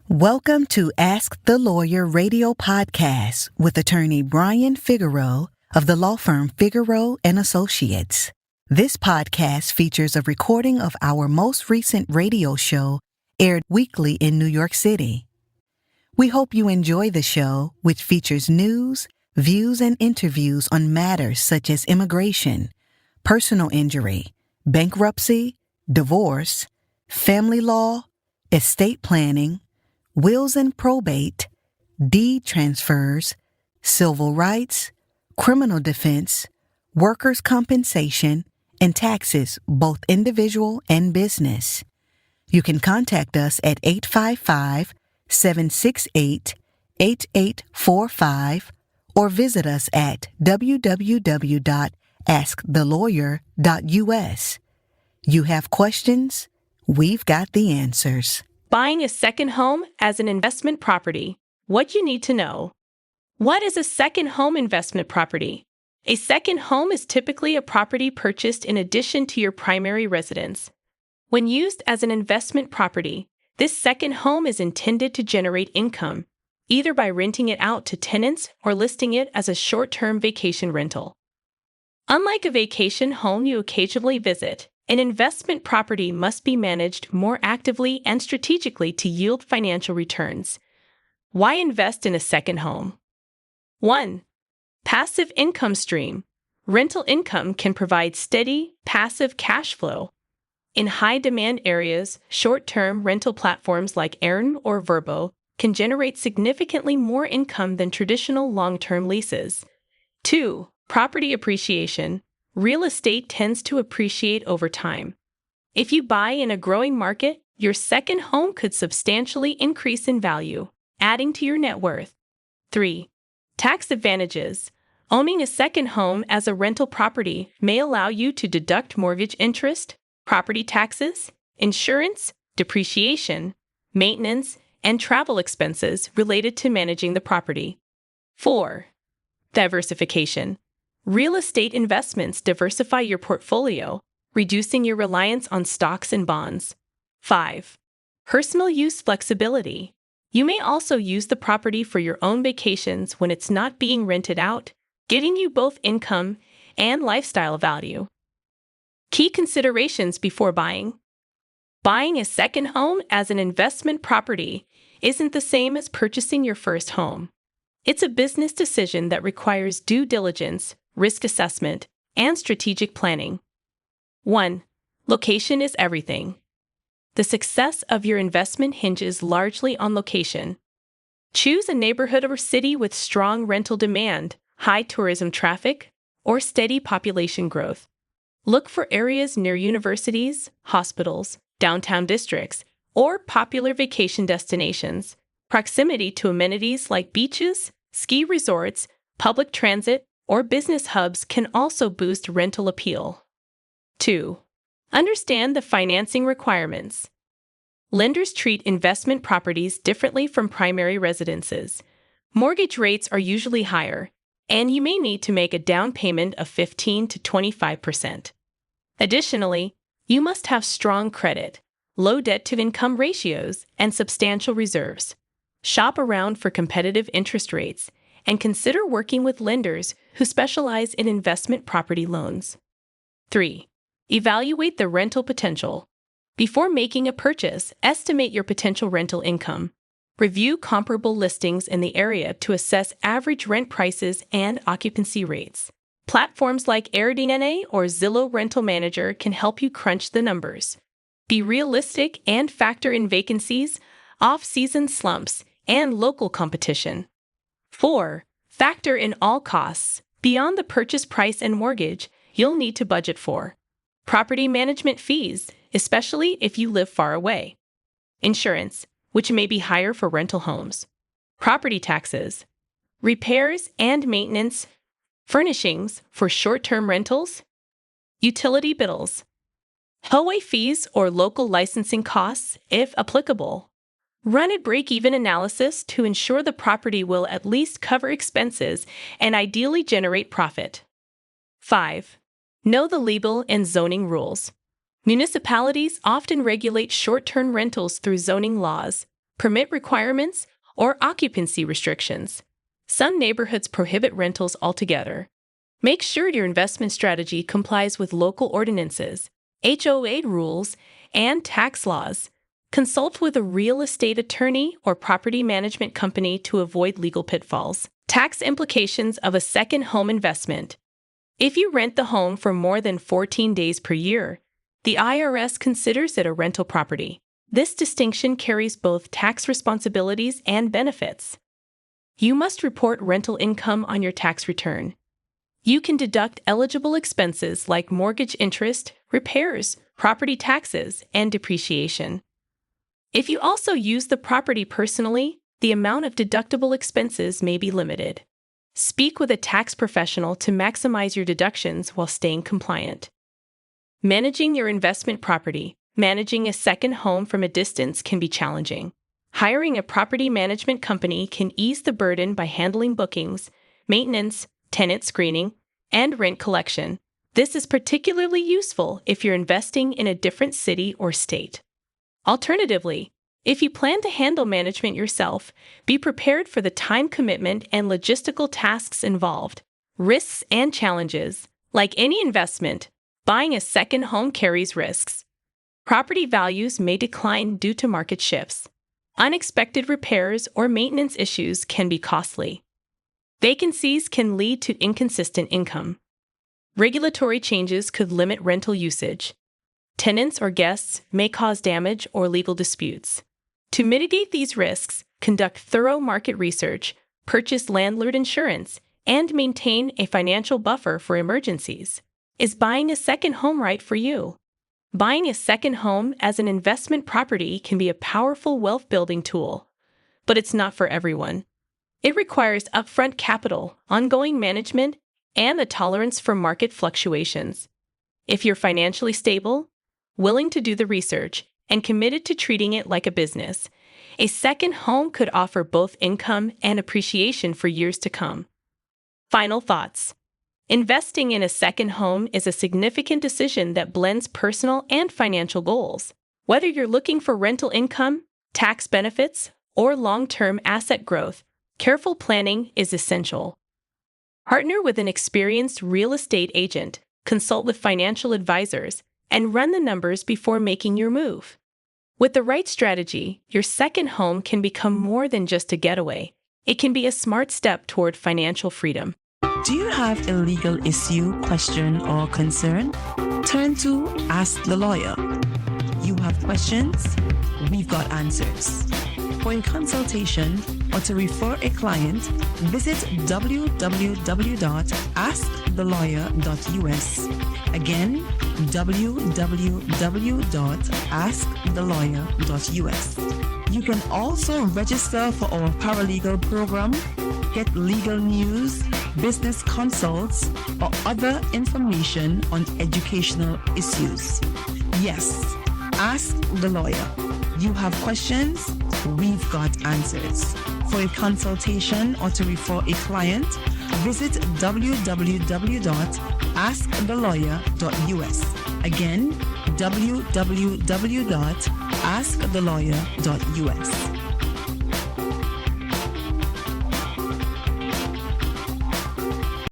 Welcome to Ask the Lawyer radio podcast with attorney Brian Figueroa of the law firm Figueroa and Associates. This podcast features a recording of our most recent radio show aired weekly in New York City. We hope you enjoy the show, which features news, views, and interviews on matters such as immigration, personal injury, bankruptcy, divorce, family law, estate planning, wills and probate, deed transfers, civil rights, criminal defense, workers' compensation, and taxes, both individual and business. You can contact us at 855-768-8845 or visit us at www.askthelawyer.us. You have questions? We've got the answers. Buying a second home as an investment property. What you need to know. What is a second home investment property? A second home is typically a property purchased in addition to your primary residence. When used as an investment property, this second home is intended to generate income, either by renting it out to tenants or listing it as a short-term vacation rental. Unlike a vacation home you occasionally visit, an investment property must be managed more actively and strategically to yield financial returns. Why invest in a second home? 1. Passive income stream. Rental income can provide steady, passive cash flow. In high-demand areas, short-term rental platforms like Earn or Verbo can generate significantly more income than traditional long-term leases. 2. Property appreciation. Real estate tends to appreciate over time. If you buy in a growing market, your second home could substantially increase in value, adding to your net worth. 3. Tax advantages. Owning a second home as a rental property may allow you to deduct mortgage interest, property taxes, insurance, depreciation, maintenance, and travel expenses related to managing the property. 4. Diversification. Real estate investments diversify your portfolio, reducing your reliance on stocks and bonds. 5. Personal use flexibility. You may also use the property for your own vacations when it's not being rented out, giving you both income and lifestyle value. Key considerations before buying. Buying a second home as an investment property isn't the same as purchasing your first home. It's a business decision that requires due diligence, risk assessment, and strategic planning. 1. Location is everything. The success of your investment hinges largely on location. Choose a neighborhood or city with strong rental demand, high tourism traffic, or steady population growth. Look for areas near universities, hospitals, downtown districts, or popular vacation destinations. Proximity to amenities like beaches, ski resorts, public transit, or business hubs can also boost rental appeal. 2. Understand the financing requirements. Lenders treat investment properties differently from primary residences. Mortgage rates are usually higher, and you may need to make a down payment of 15 to 25%. Additionally, you must have strong credit, low debt-to-income ratios, and substantial reserves. Shop around for competitive interest rates, and consider working with lenders who specialize in investment property loans. 3. Evaluate the rental potential. Before making a purchase, estimate your potential rental income. Review comparable listings in the area to assess average rent prices and occupancy rates. Platforms like Airbnb or Zillow Rental Manager can help you crunch the numbers. Be realistic and factor in vacancies, off-season slumps, and local competition. 4. Factor in all costs. Beyond the purchase price and mortgage, you'll need to budget for property management fees, especially if you live far away. Insurance, which may be higher for rental homes. Property taxes. Repairs and maintenance. Furnishings for short-term rentals. Utility bills. HOA fees or local licensing costs, if applicable. Run a break-even analysis to ensure the property will at least cover expenses and ideally generate profit. 5. Know the legal and zoning rules. Municipalities often regulate short-term rentals through zoning laws, permit requirements, or occupancy restrictions. Some neighborhoods prohibit rentals altogether. Make sure your investment strategy complies with local ordinances, HOA rules, and tax laws. Consult with a real estate attorney or property management company to avoid legal pitfalls. Tax implications of a second home investment. If you rent the home for more than 14 days per year, the IRS considers it a rental property. This distinction carries both tax responsibilities and benefits. You must report rental income on your tax return. You can deduct eligible expenses like mortgage interest, repairs, property taxes, and depreciation. If you also use the property personally, the amount of deductible expenses may be limited. Speak with a tax professional to maximize your deductions while staying compliant. Managing your investment property. Managing a second home from a distance can be challenging. Hiring a property management company can ease the burden by handling bookings, maintenance, tenant screening, and rent collection. This is particularly useful if you're investing in a different city or state. Alternatively, if you plan to handle management yourself, be prepared for the time commitment and logistical tasks involved. Risks and challenges. Like any investment, buying a second home carries risks. Property values may decline due to market shifts. Unexpected repairs or maintenance issues can be costly. Vacancies can lead to inconsistent income. Regulatory changes could limit rental usage. Tenants or guests may cause damage or legal disputes. To mitigate these risks, conduct thorough market research, purchase landlord insurance, and maintain a financial buffer for emergencies. Is buying a second home right for you? Buying a second home as an investment property can be a powerful wealth-building tool, but it's not for everyone. It requires upfront capital, ongoing management, and a tolerance for market fluctuations. If you're financially stable, willing to do the research, and committed to treating it like a business, a second home could offer both income and appreciation for years to come. Final thoughts. Investing in a second home is a significant decision that blends personal and financial goals. Whether you're looking for rental income, tax benefits, or long-term asset growth, careful planning is essential. Partner with an experienced real estate agent, consult with financial advisors, and run the numbers before making your move. With the right strategy, your second home can become more than just a getaway. It can be a smart step toward financial freedom. Do you have a legal issue, question, or concern? Turn to Ask the Lawyer. You have questions? We've got answers. For a consultation or to refer a client, visit www.askthelawyer.us. Again, www.askthelawyer.us. You can also register for our paralegal program, get legal news, business consults, or other information on educational issues. Yes, Ask the Lawyer. You have questions? We've got answers. For a consultation or to refer a client, visit www.askthelawyer.us. Again, www.askthelawyer.us.